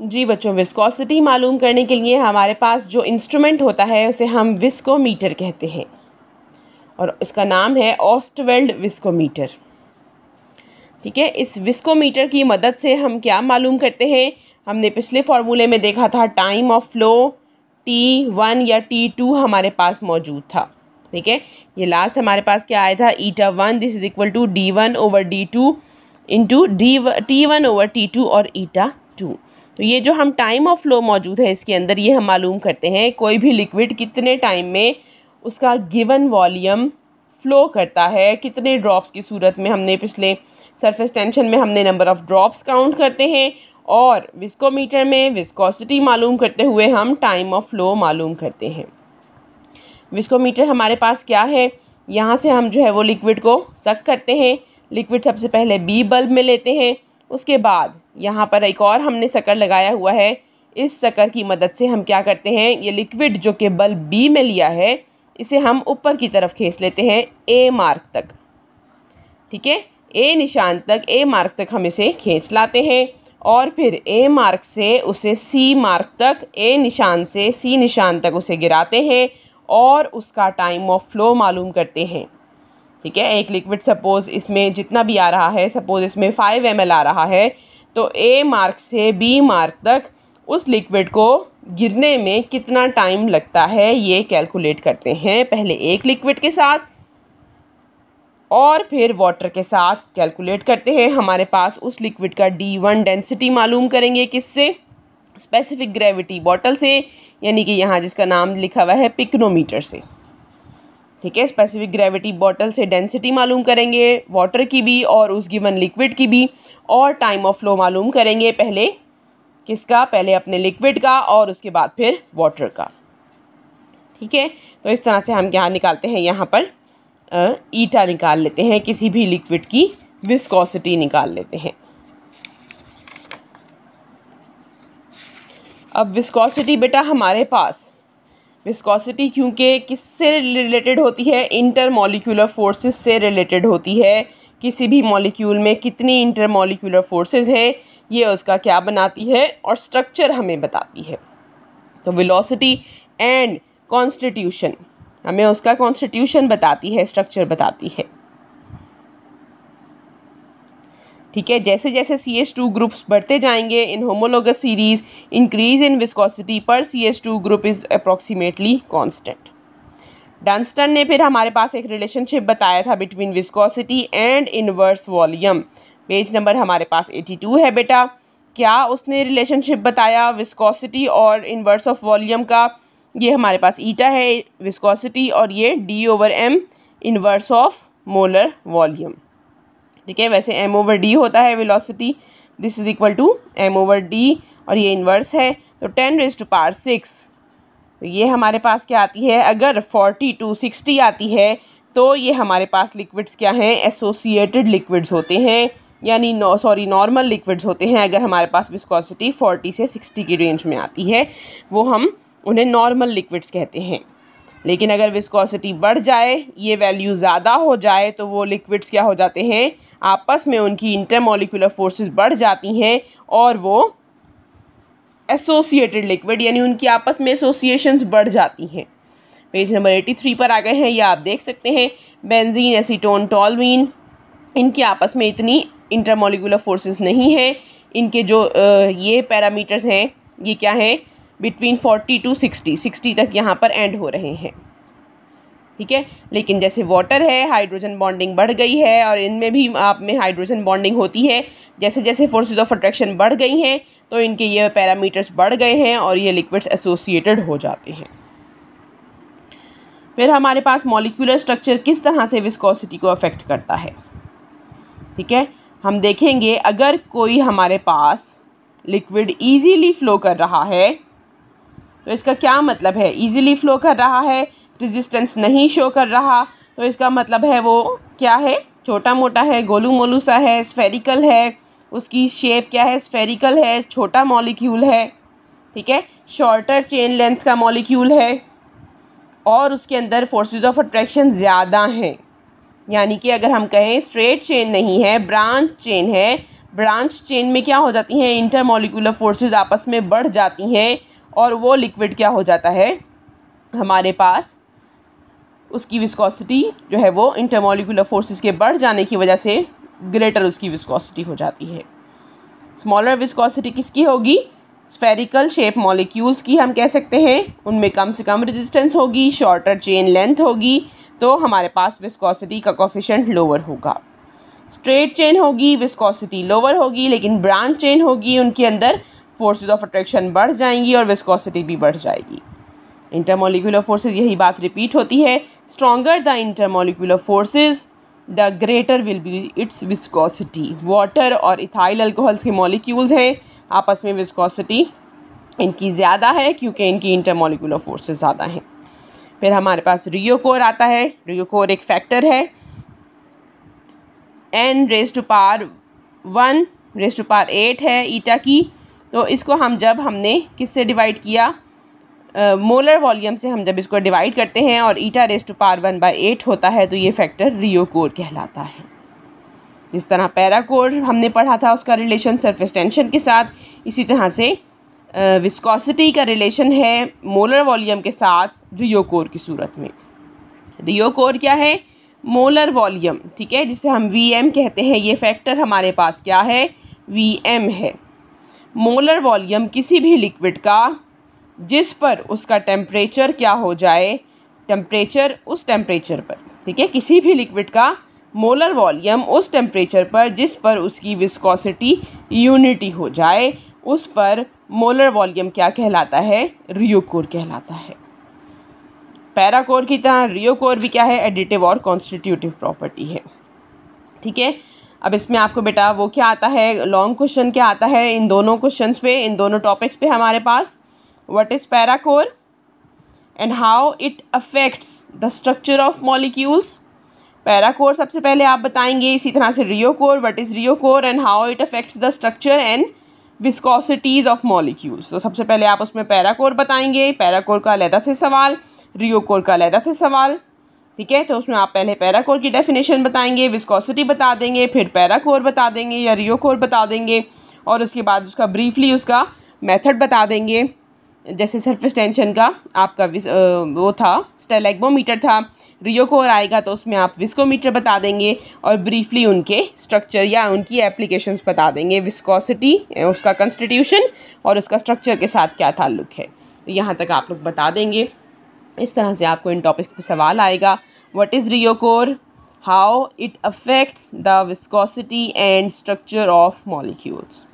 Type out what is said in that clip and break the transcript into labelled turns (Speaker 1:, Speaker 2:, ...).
Speaker 1: जी बच्चों, विस्कोसिटी मालूम करने के लिए हमारे पास जो इंस्ट्रूमेंट होता है उसे हम विस्कोमीटर कहते हैं और इसका नाम है ऑस्टवेल्ड विस्कोमीटर। ठीक है, इस विस्कोमीटर की मदद से हम क्या मालूम करते हैं, हमने पिछले फॉर्मूले में देखा था टाइम ऑफ फ्लो T1 या T2 हमारे पास मौजूद था। ठीक है, ये लास्ट हमारे पास क्या आया था, eta1 this is equal to d1/d2 into T1/T2 और eta2। तो ये जो हम टाइम ऑफ फ्लो मौजूद है इसके अंदर ये हम मालूम करते हैं कोई भी लिक्विड कितने टाइम में उसका गिवन वॉल्यूम फ्लो करता है, कितने ड्रॉप्स की सूरत में। हमने पिछले सरफेस टेंशन में हमने नंबर ऑफ ड्रॉप्स काउंट करते हैं और विस्कोमीटर में विस्कोसिटी मालूम करते हुए हम टाइम ऑफ फ्लो मालूम करते हैं। विस्कोमीटर हमारे पास क्या है, यहाँ से हम जो है वो लिक्विड को सक करते हैं। लिक्विड सबसे पहले बी बल्ब में लेते हैं, उसके बाद यहाँ पर एक और हमने सकर लगाया हुआ है। इस सकर की मदद से हम क्या करते हैं, ये लिक्विड जो कि बल्ब बी में लिया है इसे हम ऊपर की तरफ खींच लेते हैं ए मार्क तक। ठीक है, ए निशान तक, ए मार्क तक हम इसे खींच लाते हैं और फिर ए मार्क से उसे सी मार्क तक, ए निशान से सी निशान तक उसे गिराते हैं और उसका टाइम ऑफ फ्लो मालूम करते हैं। ठीक है, एक लिक्विड सपोज इसमें जितना भी आ रहा है, सपोज इसमें 5 ml आ रहा है, तो ए मार्क से बी मार्क तक उस लिक्विड को गिरने में कितना टाइम लगता है ये कैलकुलेट करते हैं, पहले एक लिक्विड के साथ और फिर वाटर के साथ कैलकुलेट करते हैं। हमारे पास उस लिक्विड का D1 डेंसिटी मालूम करेंगे किससे, स्पेसिफिक ग्रेविटी बॉटल से, यानी कि यहाँ जिसका नाम लिखा हुआ है पिक्नोमीटर से। ठीक है, स्पेसिफिक ग्रेविटी बॉटल से डेंसिटी मालूम करेंगे वाटर की भी और उस गिवन लिक्विड की भी, और टाइम ऑफ फ्लो मालूम करेंगे पहले किसका, पहले अपने लिक्विड का और उसके बाद फिर वाटर का। ठीक है, तो इस तरह से हम क्या निकालते हैं, यहाँ पर ईटा निकाल लेते हैं, किसी भी लिक्विड की विस्कोसिटी निकाल लेते हैं। अब विस्कोसिटी बेटा हमारे पास, विस्कोसिटी क्योंकि किससे रिलेटेड होती है, इंटरमॉलिक्यूलर फोर्सेस से रिलेटेड होती है। किसी भी मॉलिक्यूल में कितनी इंटरमॉलिक्यूलर फोर्सेस हैं ये उसका क्या बनाती है और स्ट्रक्चर हमें बताती है। तो वेलोसिटी एंड कॉन्स्टिट्यूशन हमें उसका कॉन्स्टिट्यूशन बताती है, स्ट्रक्चर बताती है। ठीक है, जैसे जैसे CH2 ग्रुप्स बढ़ते जाएंगे in homologous series, increase in viscosity पर CH2 group is approximately constant. Dunstan ने फिर हमारे पास एक रिलेशनशिप बताया था between viscosity and inverse volume. Page number हमारे पास 82 है बेटा। क्या उसने रिलेशनशिप बताया विस्कोसिटी और इनवर्स ऑफ वॉल्यूम का, ये हमारे पास ईटा है विस्कोसिटी और ये D/m inverse of molar volume. ठीक है, वैसे m/d होता है velocity, this is equal to m/d और ये इन्वर्स है तो 10⁻⁶। तो ये हमारे पास क्या आती है, अगर 40 to 60 आती है तो ये हमारे पास लिक्विड्स क्या हैं, एसोसिएटेड लिक्विड्स होते हैं, यानी नॉर्मल लिक्विड्स होते हैं। अगर हमारे पास विस्कोसिटी 40 से 60 की रेंज में आती है वो हम उन्हें नॉर्मल लिक्विड्स कहते हैं। लेकिन अगर विस्कोसिटी बढ़ जाए, ये वैल्यू ज़्यादा हो जाए, तो वो लिक्विड्स क्या हो जाते हैं, आपस में उनकी इंटरमॉलिक्यूलर फोर्सेस बढ़ जाती हैं और वो एसोसिएटेड लिक्विड यानी उनकी आपस में एसोसिएशंस बढ़ जाती हैं। पेज नंबर 83 पर आ गए हैं, ये आप देख सकते हैं। बेंजीन, एसीटोन, टॉलुईन, इनकी आपस में इतनी इंटरमॉलिक्यूलर फोर्सेस नहीं है। इनके जो ये पैरामीटर्स हैं ये क्या हैं, बिटवीन 40 to 60 तक यहाँ पर एंड हो रहे हैं। ठीक है, लेकिन जैसे वाटर है हाइड्रोजन बॉन्डिंग बढ़ गई है और इनमें भी आप में हाइड्रोजन बॉन्डिंग होती है। जैसे जैसे फोर्सेस ऑफ अट्रैक्शन बढ़ गई हैं तो इनके ये पैरामीटर्स बढ़ गए हैं और ये लिक्विड्स एसोसिएटेड हो जाते हैं। फिर हमारे पास मॉलिक्यूलर स्ट्रक्चर किस तरह से विस्कोसिटी को अफेक्ट करता है। ठीक है, हम देखेंगे अगर कोई हमारे पास लिक्विड इजीली फ्लो कर रहा है तो इसका क्या मतलब है, इजीली फ्लो कर रहा है, रेजिस्टेंस नहीं शो कर रहा, तो इसका मतलब है वो क्या है, छोटा मोटा है, गोलू मोलू सा है, स्फेरिकल है, उसकी शेप क्या है, स्फेरिकल है, छोटा मॉलिक्यूल है। ठीक है, शॉर्टर चेन लेंथ का मॉलिक्यूल है और उसके अंदर फोर्सेस ऑफ अट्रैक्शन ज़्यादा हैं। यानी कि अगर हम कहें स्ट्रेट चेन नहीं है, ब्रांच चेन है, ब्रांच चेन में क्या हो जाती हैं, इंटरमॉलिक्यूलर फोर्सेस आपस में बढ़ जाती हैं और वो लिक्विड क्या हो जाता है हमारे पास, उसकी विस्कोसिटी जो है वो इंटरमॉलिक्यूलर फोर्सेस के बढ़ जाने की वजह से ग्रेटर उसकी विस्कोसिटी हो जाती है। स्मॉलर विस्कोसिटी किसकी होगी, स्फेरिकल शेप मॉलिक्यूल्स की हम कह सकते हैं, उनमें कम से कम रेजिस्टेंस होगी, शॉर्टर चेन लेंथ होगी, तो हमारे पास विस्कोसिटी का कोफिशिएंट लोअर होगा। स्ट्रेट चेन होगी, विस्कोसिटी लोअर होगी, लेकिन ब्रांच चेन होगी, उनके अंदर फोर्सेस ऑफ अट्रैक्शन बढ़ जाएंगी और विस्कोसिटी भी बढ़ जाएगी। इंटरमॉलिक्यूलर फोर्सेस, यही बात रिपीट होती है, stronger the intermolecular forces the greater will be it's viscosity. Water और इथाइल अल्कोहल्स के मॉलिक्यूल्स हैं, आपस में विस्कोसिटी इनकी ज़्यादा है क्योंकि इनकी इंटरमॉलिक्यूलर फोर्सेस ज़्यादा हैं। फिर हमारे पास रियो कोर आता है। रियो कोर एक फैक्टर है n⁻1⁸ है ईटा की, तो इसको हम जब हमने किससे डिवाइड किया, मोलर वॉल्यूम से हम जब इसको डिवाइड करते हैं और ईटा⁻1/8 होता है तो ये फैक्टर रियो कोर कहलाता है। जिस तरह पैरा कोर हमने पढ़ा था उसका रिलेशन सरफेस टेंशन के साथ, इसी तरह से विस्कोसिटी का रिलेशन है मोलर वॉल्यूम के साथ रियो कोर की सूरत में। रियो कोर क्या है, मोलर वॉल्यूम, ठीक है, जिसे हम Vm कहते हैं, ये फैक्टर हमारे पास क्या है, Vm है। मोलर वॉल्यूम किसी भी लिक्विड का जिस पर उसका टेम्परेचर क्या हो जाए, टेम्परेचर उस टेम्परेचर पर, ठीक है, किसी भी लिक्विड का मोलर वॉल्यूम उस टेम्परेचर पर जिस पर उसकी विस्कोसिटी यूनिटी हो जाए, उस पर मोलर वॉल्यूम क्या कहलाता है, रियो कोर कहलाता है। पैरा कोर की तरह रियो कोर भी क्या है, एडिटिव और कॉन्स्टिट्यूटिव प्रॉपर्टी है। ठीक है, अब इसमें आपको बेटा वो क्या आता है, लॉन्ग क्वेश्चन क्या आता है इन दोनों क्वेश्चंस पे, इन दोनों टॉपिक्स पे हमारे पास, what is parachor and how it affects the structure of molecules. Parachor सबसे पहले आप बताएंगे, इसी तरह से rheochor, what is rheochor and how it affects the structure and viscosities of molecules. तो सबसे पहले आप उसमें पैरा कोर बताएंगे, पैरा कोर का अलग से सवाल, रियो कोर का अलग से सवाल। ठीक है, तो उसमें आप पहले पैरा कोर की डेफिनेशन बताएंगे, विस्कोसिटी बता देंगे, फिर पैरा कोर बता देंगे या रियो कोर बता देंगे, और उसके बाद उसका ब्रीफली उसका मेथड बता देंगे। जैसे सरफेस टेंशन का आपका वो था स्टेलेग्मोमीटर था, रियो कोर आएगा तो उसमें आप विस्कोमीटर बता देंगे और ब्रीफली उनके स्ट्रक्चर या उनकी एप्लीकेशंस बता देंगे, विस्कोसिटी उसका कंस्टिट्यूशन और उसका स्ट्रक्चर के साथ क्या ताल्लुक है, तो यहाँ तक आप लोग बता देंगे। इस तरह से आपको इन टॉपिक्स पे सवाल आएगा, what is Rio core, how it affects the viscosity and structure of molecules.